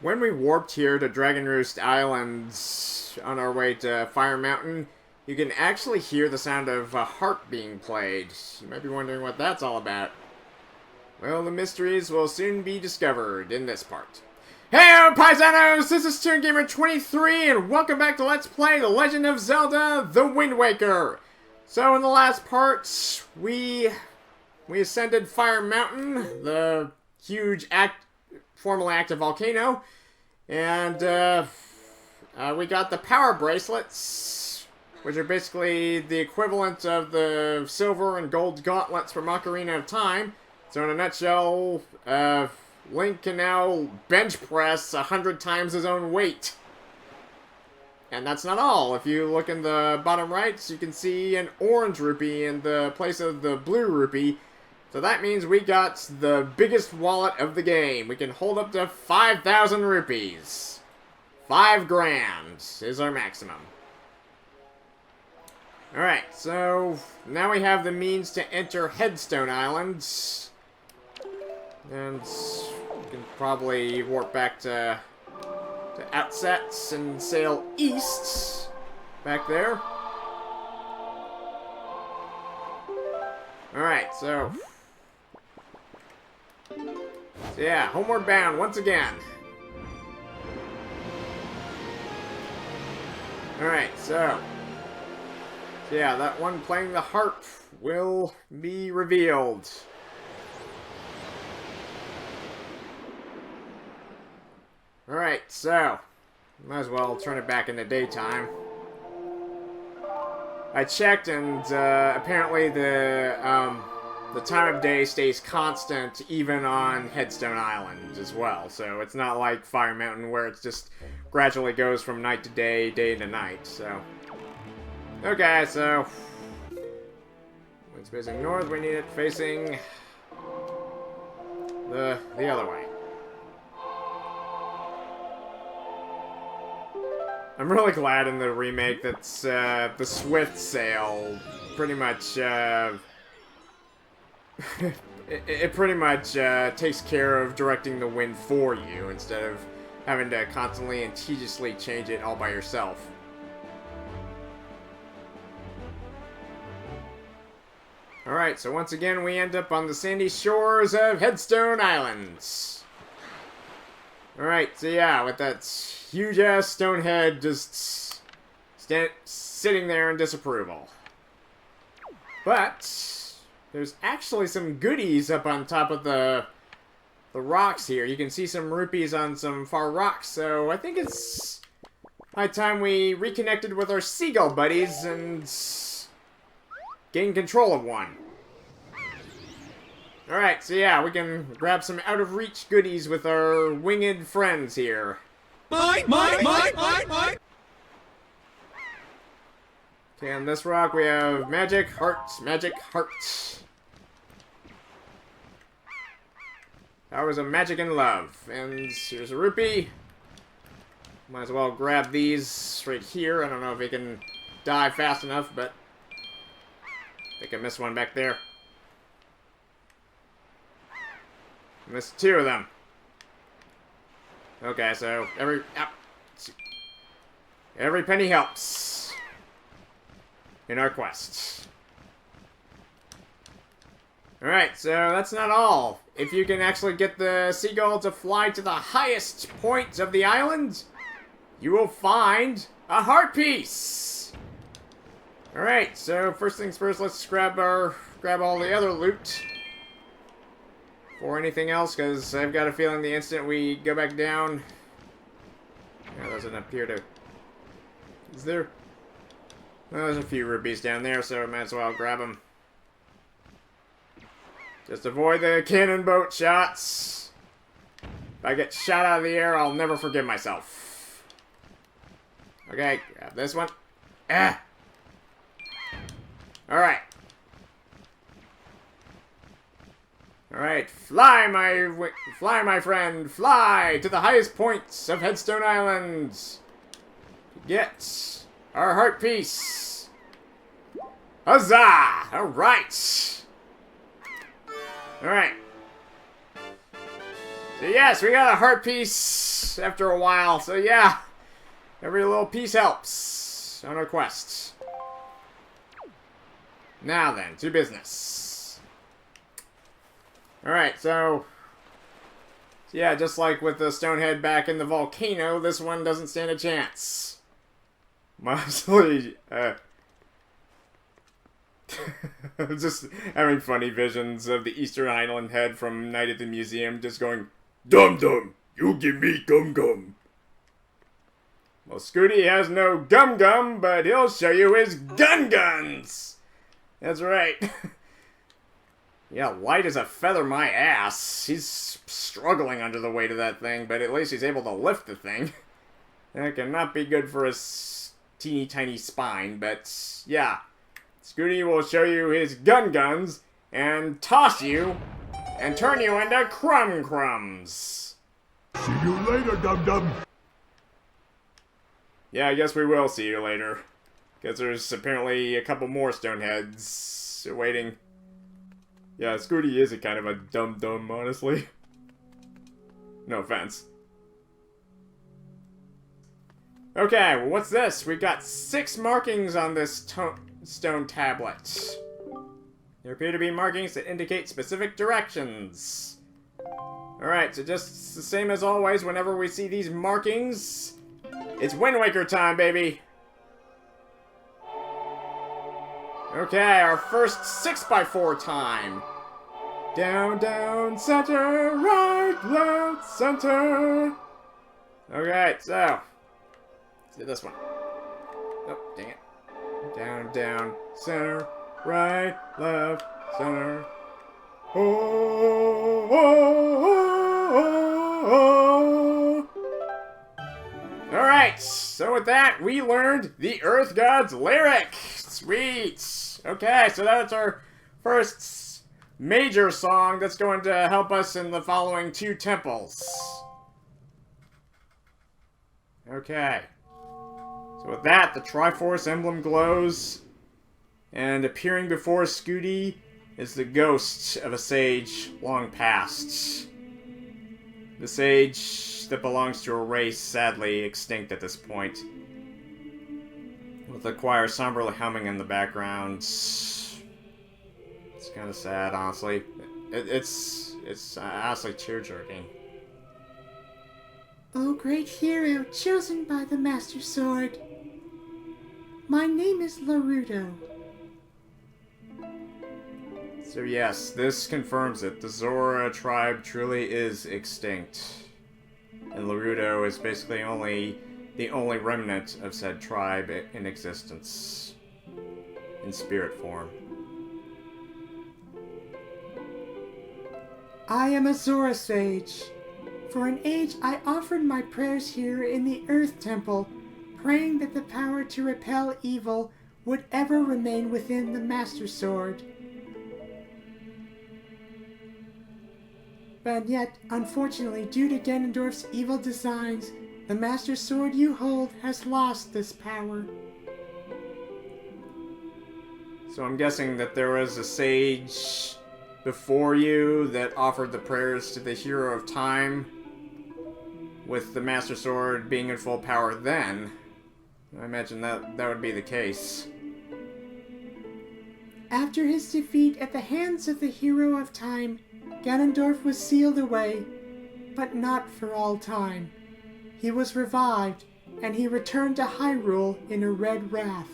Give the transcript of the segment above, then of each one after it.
when we warped here to Dragon Roost Island on our way to Fire Mountain, you can actually hear the sound of a harp being played. You might be wondering what that's all about. Well, the mysteries will soon be discovered in this part. Hey, paisanos! This is ToonGamer23, and welcome back to Let's Play The Legend of Zelda: The Wind Waker! So, in the last part, we ascended Fire Mountain, the huge formerly active volcano, and we got the Power Bracelets, which are basically the equivalent of the silver and gold gauntlets from Ocarina of Time. So in a nutshell, Link can now bench press 100 times his own weight. And that's not all. If you look in the bottom right, you can see an orange rupee in the place of the blue rupee. So that means we got the biggest wallet of the game. We can hold up to 5,000 rupees. 5 grand is our maximum. Alright, so now we have the means to enter Headstone Island. And we can probably warp back to Outsets and sail east back there. Alright, so yeah, homeward bound once again. Alright, so yeah, that one playing the harp will be revealed. Alright, so might as well turn it back into daytime. I checked, and apparently the time of day stays constant even on Headstone Island as well. So it's not like Fire Mountain where it just gradually goes from night to day, day to night. So okay, so it's facing north. We need it facing the other way. I'm really glad in the remake that's the Swift sail pretty much it pretty much takes care of directing the wind for you instead of having to constantly and tediously change it all by yourself. Alright, so once again we end up on the sandy shores of Headstone Island. Alright, so yeah, with that huge-ass stone head just sitting there in disapproval. But there's actually some goodies up on top of the rocks here. You can see some rupees on some far rocks, so I think it's high time we reconnected with our seagull buddies and gain control of one. Alright, so yeah, we can grab some out-of-reach goodies with our winged friends here. Mine! Okay, on this rock we have magic, hearts, magic, hearts. Powers of magic and love. And here's a rupee. Might as well grab these right here. I don't know if we can die fast enough, but I think I missed one back there. Missed 2 of them. Okay, so every penny helps in our quest. Alright, so that's not all. If you can actually get the seagull to fly to the highest point of the island, you will find a heart piece. Alright, so first things first, let's grab all the other loot. Or anything else, because I've got a feeling the instant we go back down... Yeah, doesn't appear to... Is there... Well, there's a few rupees down there, so I might as well grab them. Just avoid the cannon boat shots. If I get shot out of the air, I'll never forgive myself. Okay, grab this one. Ah! Alright. Alright, fly my friend, fly to the highest points of Headstone Island. Get our heart piece. Huzzah! Alright. Alright. So yes, we got a heart piece after a while. So yeah, every little piece helps on our quest. Now then, to business. Alright, so yeah, just like with the Stonehead back in the volcano, this one doesn't stand a chance. Mostly, just having funny visions of the Eastern Island head from Night at the Museum just going, "Dum Dum, you give me gum gum." Well, Scooty has no gum gum, but he'll show you his guns. That's right. Yeah, light as a feather my ass. He's struggling under the weight of that thing, but at least he's able to lift the thing. That cannot be good for his teeny tiny spine, but yeah. Scooty will show you his guns and toss you and turn you into crumbs. See you later, dum-dum. Yeah, I guess we will see you later. Because there's apparently a couple more Stoneheads waiting. Yeah, Scooty is a kind of a dum-dum, honestly. No offense. Okay, well, what's this? We've got 6 markings on this stone tablet. There appear to be markings that indicate specific directions. Alright, so just the same as always, whenever we see these markings, it's Wind Waker time, baby! Okay, our first 6x4 time. Down, down, center, right, left, center. Okay, so let's do this one. Oh, dang it. Down, down, center, right, left, center. Oh, oh, oh, oh, oh. Alright, so with that, we learned the Earth God's lyric. Sweet. Okay, so that's our first major song that's going to help us in the following 2 temples. Okay. So with that, the Triforce emblem glows, and appearing before Scooty is the ghost of a sage long past. The sage that belongs to a race sadly extinct at this point. With the choir somberly humming in the background. It's kind of sad, honestly. It's honestly tear-jerking. O great hero chosen by the Master Sword, my name is Laruto. So yes, this confirms it. The Zora tribe truly is extinct. And Laruto is basically the only remnant of said tribe in existence. In spirit form. I am a Zora sage. For an age I offered my prayers here in the Earth Temple, praying that the power to repel evil would ever remain within the Master Sword. But yet, unfortunately, due to Ganondorf's evil designs, the Master Sword you hold has lost this power. So I'm guessing that there was a sage before you that offered the prayers to the Hero of Time, with the Master Sword being in full power then. I imagine that would be the case. After his defeat at the hands of the Hero of Time, Ganondorf was sealed away, but not for all time. He was revived, and he returned to Hyrule in a red wrath.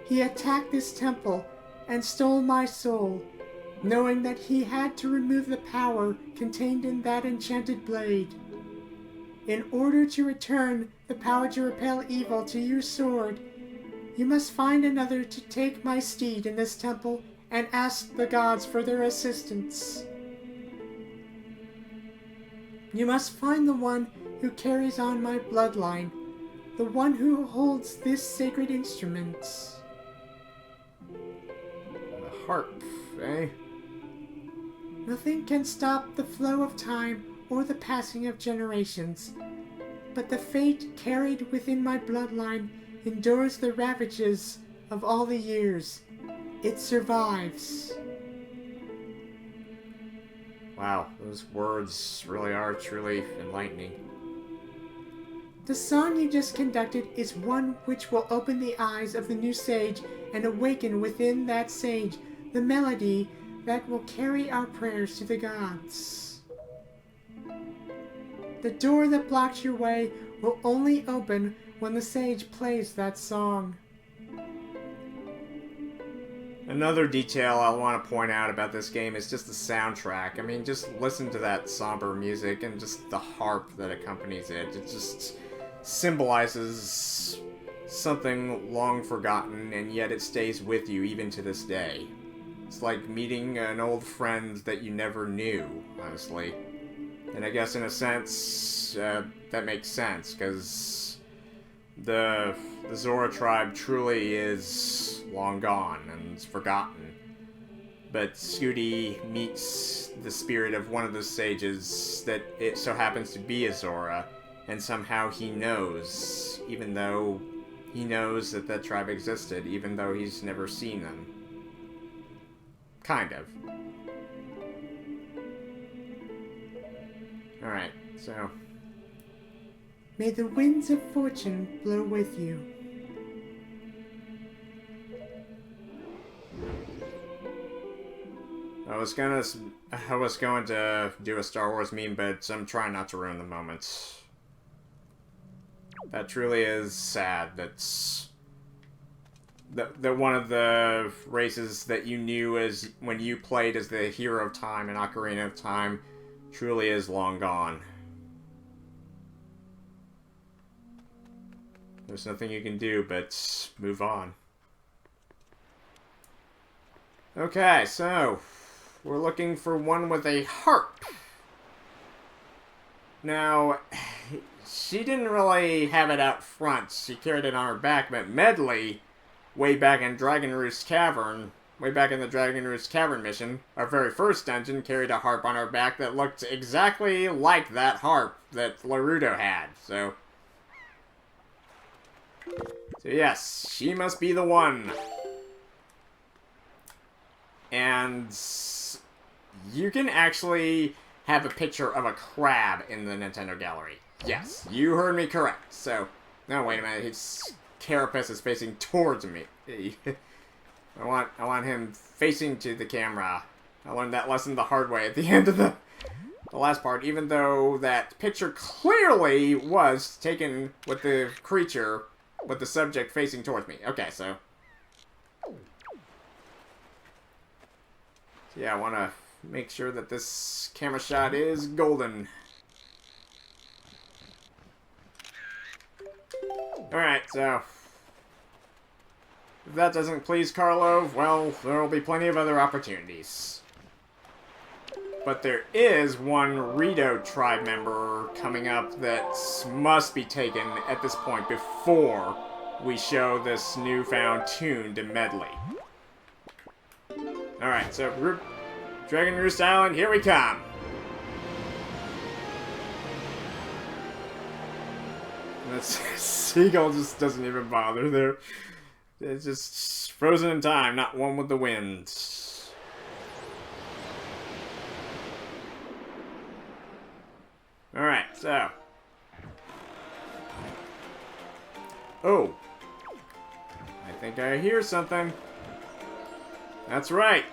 He attacked this temple and stole my soul, knowing that he had to remove the power contained in that enchanted blade. In order to return the power to repel evil to your sword, you must find another to take my steed in this temple and ask the gods for their assistance. You must find the one who carries on my bloodline, the one who holds this sacred instrument. A harp, eh? Nothing can stop the flow of time or the passing of generations, but the fate carried within my bloodline endures the ravages of all the years. It survives. Wow, those words really are truly enlightening. The song you just conducted is one which will open the eyes of the new sage and awaken within that sage the melody that will carry our prayers to the gods. The door that blocks your way will only open when the sage plays that song. Another detail I want to point out about this game is just the soundtrack. I mean, just listen to that somber music and just the harp that accompanies it. It just symbolizes something long forgotten, and yet it stays with you even to this day. It's like meeting an old friend that you never knew, honestly. And I guess in a sense, that makes sense, because the Zora tribe truly is long gone and forgotten. But Scooty meets the spirit of one of the sages that it so happens to be a Zora, and somehow he knows, even though he knows that that tribe existed, even though he's never seen them. Kind of. Alright, so... May the winds of fortune blow with you. I was going to do a Star Wars meme, but I'm trying not to ruin the moment. That truly is sad. That's that one of the races that you knew as when you played as the hero of time in Ocarina of Time truly is long gone. There's nothing you can do but move on. Okay, so we're looking for one with a harp. Now, she didn't really have it out front. She carried it on her back, but Medli, way back in Dragon Roost Cavern, way back in the Dragon Roost Cavern mission, our very first dungeon, carried a harp on her back that looked exactly like that harp that Laruto had. So yes, she must be the one. And you can actually have a picture of a crab in the Nintendo gallery. Yes, you heard me correct. So, no, wait a minute. His carapace is facing towards me. I want him facing to the camera. I learned that lesson the hard way at the end of the last part, even though that picture clearly was taken with the creature, with the subject facing towards me. Okay, so yeah, I want to make sure that this camera shot is golden. Alright, so if that doesn't please Carlo, well, there will be plenty of other opportunities. But there is one Rito tribe member coming up that must be taken at this point before we show this newfound tune to Medli. Alright, so Dragon Roost Island, here we come! And that seagull just doesn't even bother there. It's just frozen in time, not one with the wind. Alright, so. Oh. I think I hear something. That's right.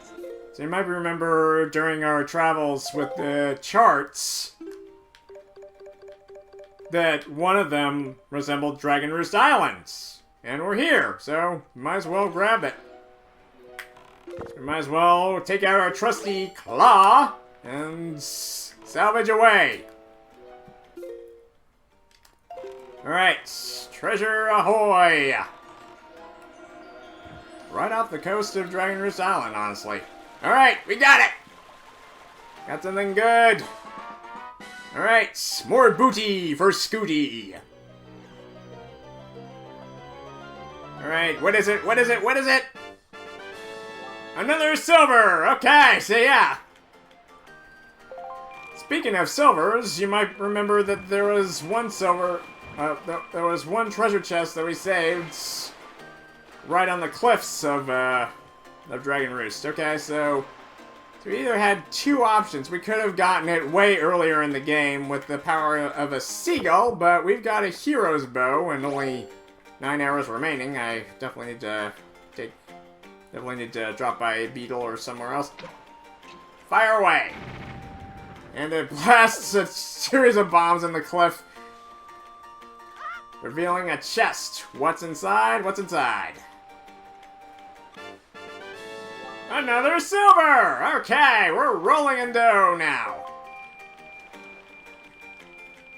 So you might remember during our travels with the charts that one of them resembled Dragon Roost Island. And we're here, so might as well grab it. So we might as well take out our trusty claw and salvage away. Alright, treasure ahoy! Right off the coast of Dragon Roost Island, honestly. Alright, we got it! Got something good. Alright, more booty for Scooty. Alright, what is it? What is it? What is it? Another silver! Okay, so yeah. Speaking of silvers, you might remember that there was one silver... there was one treasure chest that we saved right on the cliffs of Dragon Roost. Okay, so So we either had two options. We could have gotten it way earlier in the game with the power of a seagull, but we've got a hero's bow and only 9 hours remaining. I definitely need to drop by a beetle or somewhere else. Fire away! And it blasts a series of bombs in the cliff, revealing a chest. What's inside? What's inside? Another silver! Okay, we're rolling in dough now.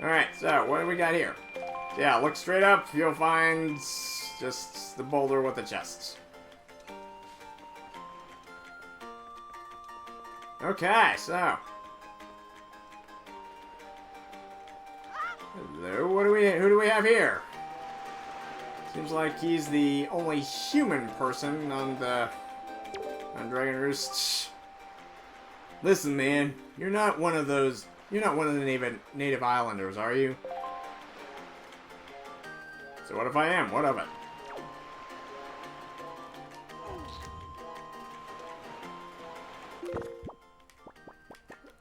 Alright, so what do we got here? Yeah, look straight up, you'll find just the boulder with the chest. Okay, so. Hello, who do we have here? Seems like he's the only human person on Dragon Roost. Listen, man, you're not one of the native islanders, are you? So what if I am? What of it?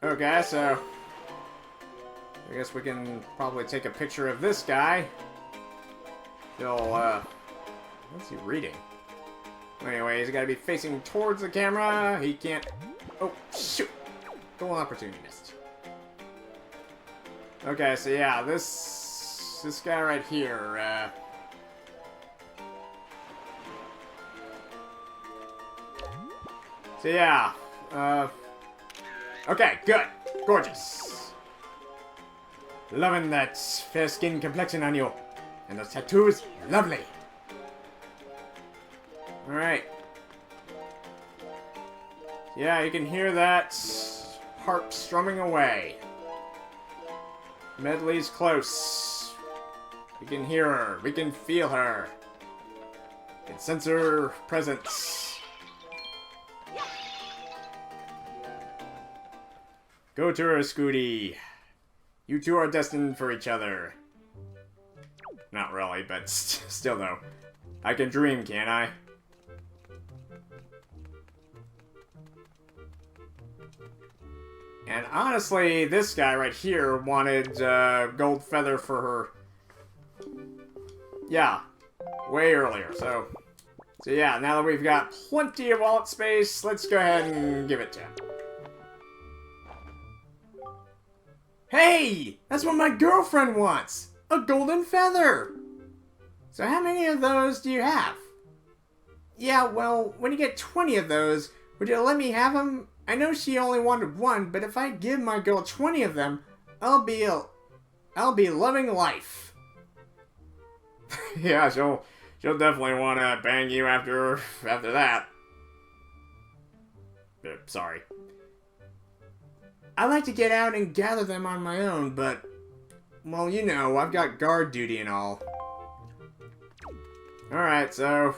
Okay, so I guess we can probably take a picture of this guy. What's he reading? Anyway, he's got to be facing towards the camera. He can't... Oh, shoot! Golden opportunity missed. Okay, so yeah, this guy right here, So yeah, okay, good. Gorgeous. Loving that fair skin complexion on you. And those tattoos, lovely. Alright. Yeah, you can hear that harp strumming away. Medli's close. We can hear her. We can feel her. We can sense her presence. Go to her, Scooty. You two are destined for each other. Not really, but still though. I can dream, can't I? And honestly, this guy right here wanted gold feather for her. Yeah, way earlier. So yeah, now that we've got plenty of wallet space, let's go ahead and give it to him. Hey! That's what my girlfriend wants! A golden feather! So how many of those do you have? Yeah, well, when you get 20 of those, would you let me have them? I know she only wanted one, but if I give my girl 20 of them, I'll be loving life. Yeah, she'll definitely want to bang you after that. Sorry. I like to get out and gather them on my own, but, well, you know, I've got guard duty and all. Alright, so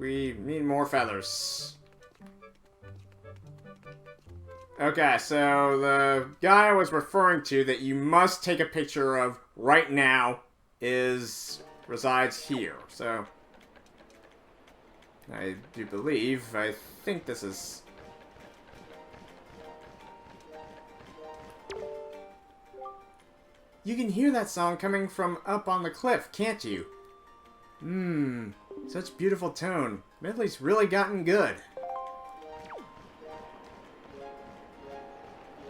we need more feathers. Okay, so the guy I was referring to that you must take a picture of right now resides here. So I think this is... You can hear that song coming from up on the cliff, can't you? Such beautiful tone. Medli's really gotten good.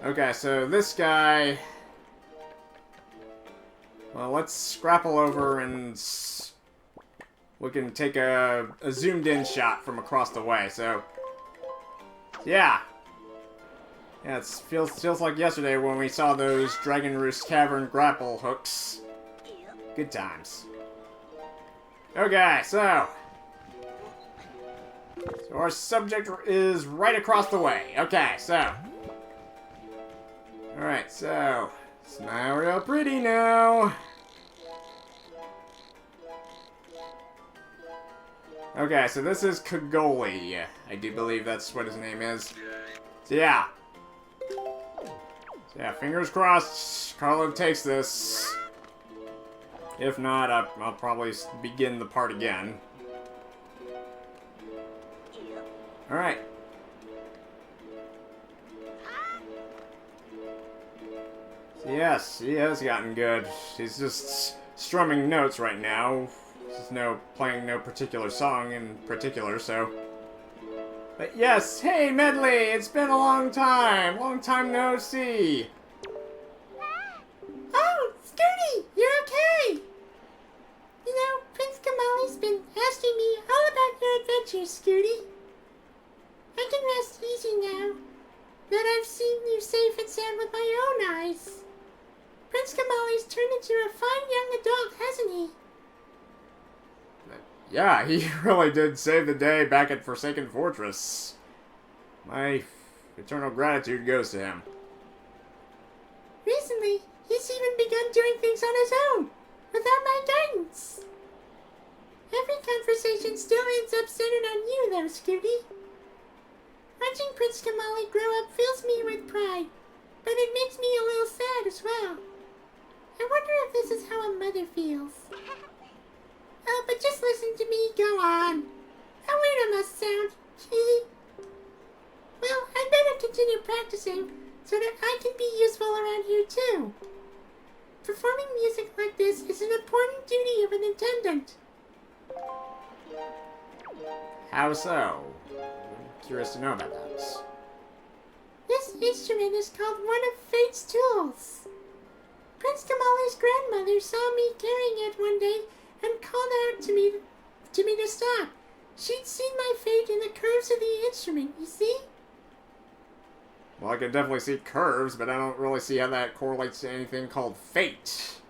Okay, so this guy... Well, let's scrapple over and we can take a zoomed-in shot from across the way, so... Yeah. Yeah, it feels like yesterday when we saw those Dragon Roost Cavern grapple hooks. Good times. Okay, so our subject is right across the way. Okay, so... Alright, so... Smile real pretty now. Okay, so this is Kagoli. I do believe that's what his name is. So yeah. Yeah, fingers crossed Carlo takes this. If not, I'll probably begin the part again. Alright. Yes, he has gotten good. He's just strumming notes right now. He's playing no particular song in particular, so... But yes, hey Medli, it's been a long time no see. Oh, Scooty, you're okay. You know, Prince Kamali's been asking me all about your adventures, Scooty. I can rest easy now that I've seen you safe and sound with my own eyes. Prince Kamali's turned into a fine young adult, hasn't he? Yeah, he really did save the day back at Forsaken Fortress. My eternal gratitude goes to him. Recently, he's even begun doing things on his own, without my guidance. Every conversation still ends up centered on you, though, Scooty. Watching Prince Kamali grow up fills me with pride, but it makes me a little sad as well. I wonder if this is how a mother feels. Oh, but just listen to me go on. How weird I must sound. Well, I'd better continue practicing so that I can be useful around here too. Performing music like this is an important duty of an attendant. How so? I'm curious to know about that. This instrument is called one of Fate's tools. Prince Kamali's grandmother saw me carrying it one day and called out to me to stop. She'd seen my fate in the curves of the instrument, you see? Well, I can definitely see curves, but I don't really see how that correlates to anything called fate.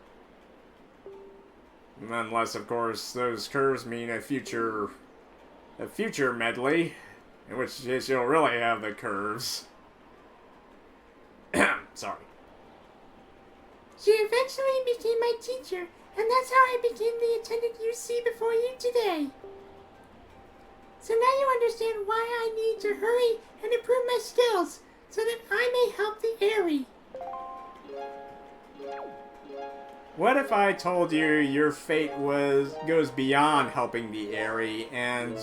Unless, of course, those curves mean a future Medli, in which case you'll really have the curves. Sorry. She eventually became my teacher, and that's how I became the attendant you see before you today. So now you understand why I need to hurry and improve my skills, so that I may help the Airy. What if I told you your fate goes beyond helping the Airy, and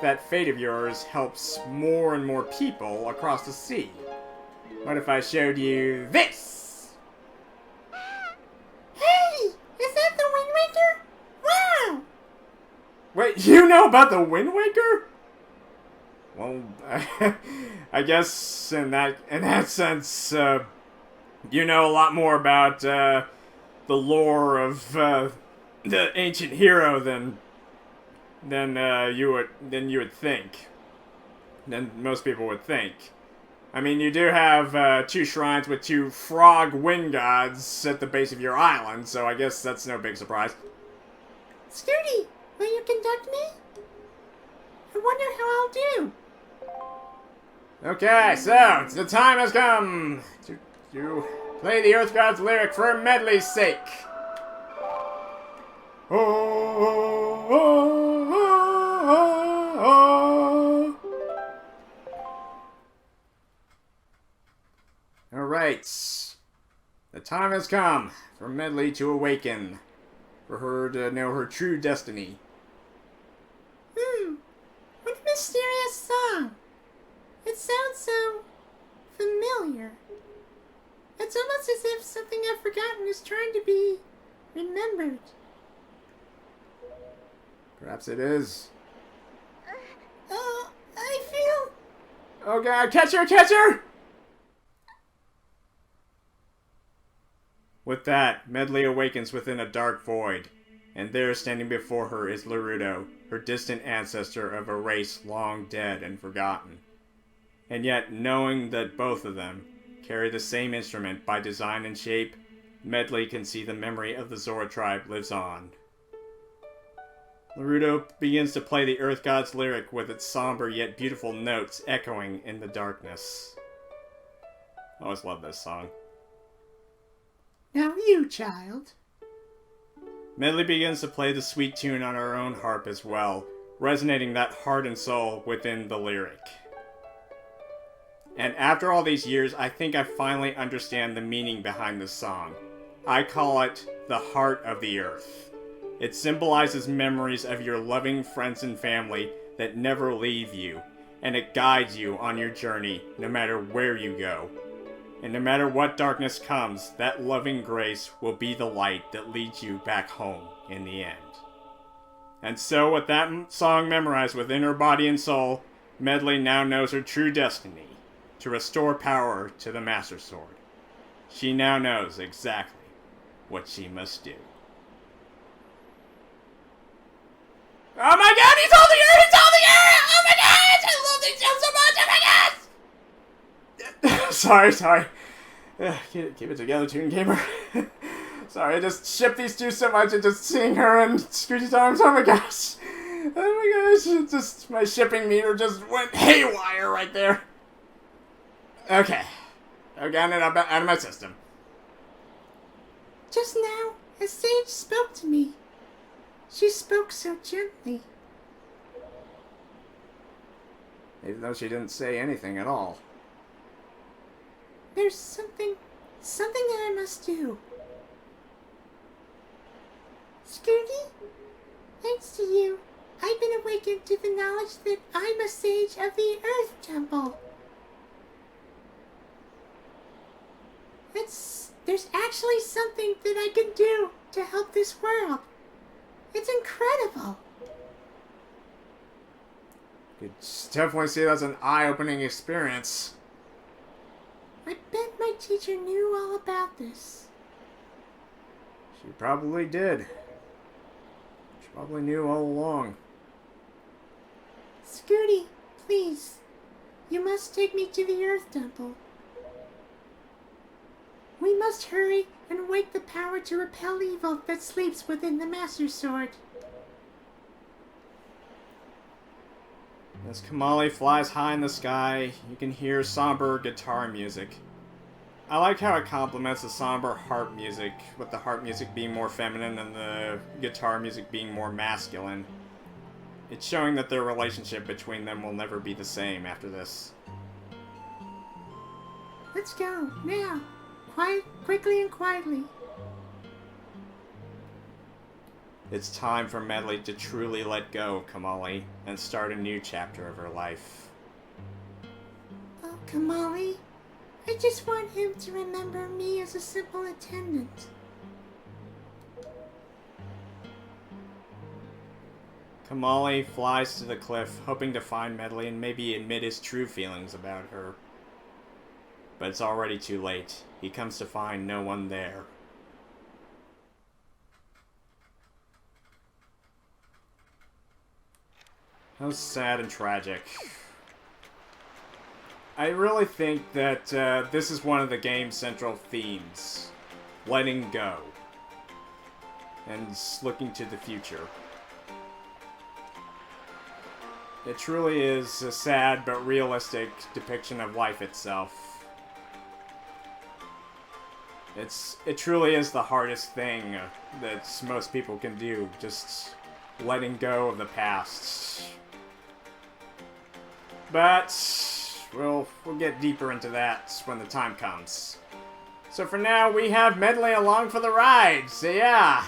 that fate of yours helps more and more people across the sea? What if I showed you this? Hey! Is that the Wind Waker? Wow! Wait, you know about the Wind Waker? Well, I guess in that sense, you know a lot more about the lore of the ancient hero than you would think. Than most people would think. I mean, you do have 2 shrines with 2 frog wind gods at the base of your island, so I guess that's no big surprise. Scooty, will you conduct me? I wonder how I'll do. Okay, so the time has come to play the Earth God's lyric for Medli's sake. Oh, oh, oh, oh, oh, oh. Alright. The time has come for Medli to awaken. For her to know her true destiny. What a mysterious song. It sounds so familiar. It's almost as if something I've forgotten is trying to be remembered. Perhaps it is. I feel... Oh god, catch her, catch her! With that, Medli awakens within a dark void, and there standing before her is Laruto, her distant ancestor of a race long dead and forgotten. And yet, knowing that both of them carry the same instrument by design and shape, Medli can see the memory of the Zora tribe lives on. Laruto begins to play the Earth God's lyric with its somber yet beautiful notes echoing in the darkness. I always love this song. Now you, child. Medli begins to play the sweet tune on her own harp as well, resonating that heart and soul within the lyric. And after all these years, I think I finally understand the meaning behind this song. I call it the heart of the earth. It symbolizes memories of your loving friends and family that never leave you, and it guides you on your journey no matter where you go. And no matter what darkness comes, that loving grace will be the light that leads you back home in the end. And so, with that song memorized within her body and soul, Medli now knows her true destiny, to restore power to the Master Sword. She now knows exactly what she must do. Oh my god, he's holding her! He's holding her! Oh my gosh! I love these shows so much! Oh my gosh! sorry. Keep it together, Toon Gamer. Sorry, I just shipped these two so much and just seeing her in Scooty's arms. Oh my gosh. Oh my gosh. It just, my shipping meter just went haywire right there. Okay. I've gotten it out of my system. Just now, a sage spoke to me. She spoke so gently. Even though she didn't say anything at all. There's something that I must do. Scooty, thanks to you, I've been awakened to the knowledge that I'm a sage of the Earth Temple. There's actually something that I can do to help this world. It's incredible. You definitely see that's an eye-opening experience. I bet my teacher knew all about this. She probably did. She probably knew all along. Scooty, please. You must take me to the Earth Temple. We must hurry and wake the power to repel evil that sleeps within the Master Sword. As Kamali flies high in the sky, you can hear somber guitar music. I like how it complements the somber harp music, with the harp music being more feminine and the guitar music being more masculine. It's showing that their relationship between them will never be the same after this. Let's go, now. Quickly and quietly. It's time for Medli to truly let go of Kamali and start a new chapter of her life. Oh, Kamali, I just want him to remember me as a simple attendant. Kamali flies to the cliff, hoping to find Medli and maybe admit his true feelings about her. But it's already too late. He comes to find no one there. How sad and tragic. I really think that this is one of the game's central themes. Letting go. And looking to the future. It truly is a sad but realistic depiction of life itself. It truly is the hardest thing that most people can do, just letting go of the past. But we'll get deeper into that when the time comes. So for now, we have Medli along for the ride. I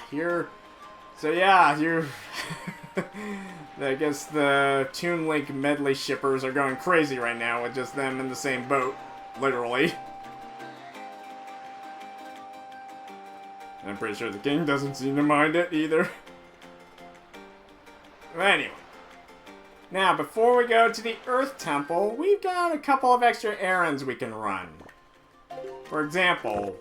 guess the Toon Link Medli shippers are going crazy right now with just them in the same boat, literally. And I'm pretty sure the king doesn't seem to mind it either. But anyway. Now, before we go to the Earth Temple, we've got a couple of extra errands we can run. For example,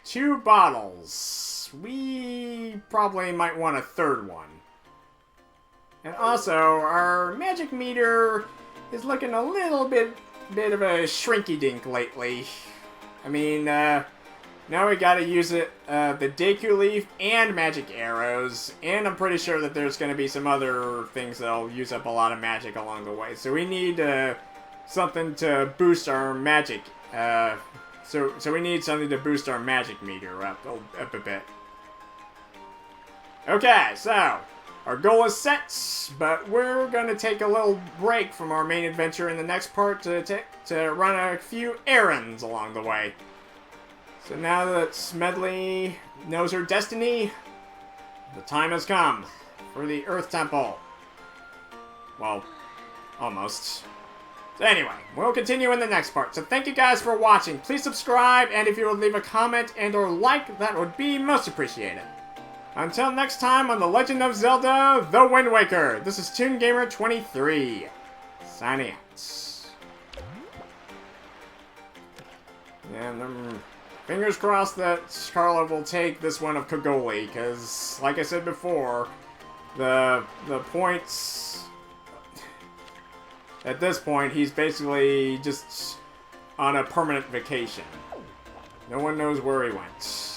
2 bottles. We probably might want a 3rd one. And also, our magic meter is looking a little bit of a shrinky-dink lately. I mean, now we gotta use it, the Deku Leaf and magic arrows, and I'm pretty sure that there's gonna be some other things that'll use up a lot of magic along the way. So we need something to boost our magic. So we need something to boost our magic meter up a bit. Okay, so our goal is set, but we're gonna take a little break from our main adventure in the next part to run a few errands along the way. So now that Medli knows her destiny, the time has come for the Earth Temple. Well, almost. So anyway, we'll continue in the next part. So thank you guys for watching. Please subscribe, and if you would leave a comment and or like, that would be most appreciated. Until next time on The Legend of Zelda, The Wind Waker, this is ToonGamer23, signing out. And fingers crossed that Carla will take this one of Kogoli, because, like I said before, the points... At this point, he's basically just on a permanent vacation. No one knows where he went.